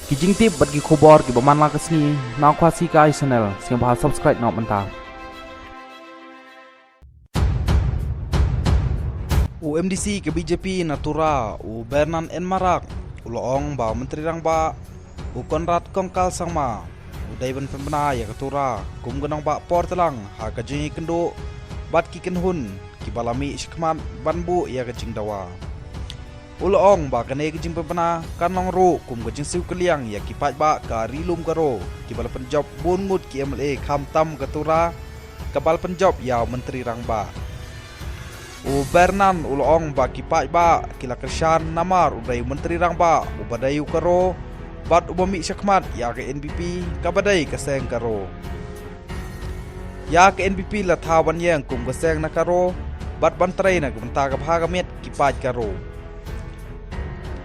Kijing tip bagi khobor ki baman la kesni nak kuasi kai channel siang bahal subscribe nak mentah. UMDC ke BJP Natura u Bernan Enmarak u Loong ba Menteri Rang ba u Konrad Kongkal Sangma u Daiban Pembena ya Ketura kum genong ba por telang ha kajing kendo bat ki kenhun ki balami shikman banbu ya kajing dawa. Uloong ba kene kejing pembena kanong ro kum kejing siu keliang ya kipat ba ka rilum karo ki bal penjob bungut ki MLA Khamtam Ketura kepal penjob ya Menteri Rang ba. U Bernan uloong ba kipat ba kila kersan namar udai Menteri Rang ba u badayu karo bat ubami syakmat ya ke NPP kabadai keseng karo. Ya ke NPP la thawan yang kum keseng na karo bat bantrai na gebenta ka bhagamet kipat karo.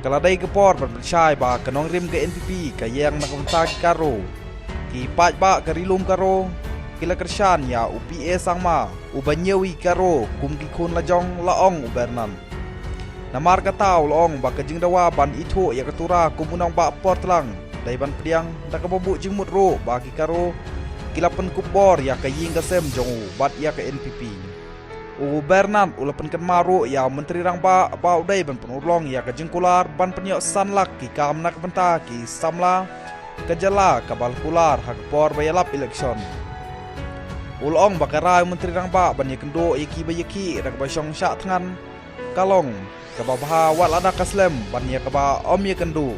Kalau ada kepor berpercaya bah kenong rim ke NPP kayang nak mentak karo, kipat bah kerilum karo, kila kersan ya UPA sangma, ubanyewi karo, kum kikun lajong laong ubernan. Namar katau laong bah kejing dawa ban itu ya Ketura kumunang bah por telang, dai ban pediang dak kebabu jing mutro bah kikaro, kila pen kupor ya kaying kesem jongu bat ya ke NPP. U Bernan ulapan ken maru ya Menteri Rang ba udai ban penulong ya kejengkular ban penyok sanlak ki kam nak benta ki samla kejala kabal kular hak por bayalap election. Ulong bakarai Menteri Rang ba ban yakendo yaki bayaki dak basyong syak tangan kalong kababha wal ada kaslem ban yakaba om yakendo.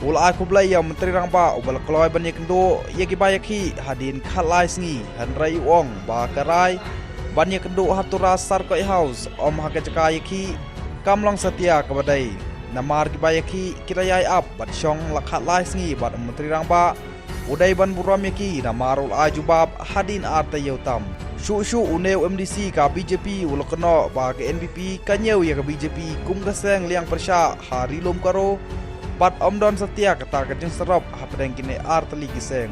Ulai kublai ya Menteri Rang ba ubal kloy ban yakendo yaki bayaki hadin khalai sngi hanrai uong bakarai banyak kenduk hatura Sarkoi House om hakajaka yaki kamlong setia kebadai namar kibayaki kirayai up bat syong lakhat lai sngi bat Menteri Rang ba udai ban buram yaki namarul ajubab hadin arta yautam shu uneu MDC ka BJP ulokno ba ke NPP kanyeu ya ke BJP kum keseng liang persya hari lum karo bat om don setia kata kejeng serop hapdeng kini artali kiseng.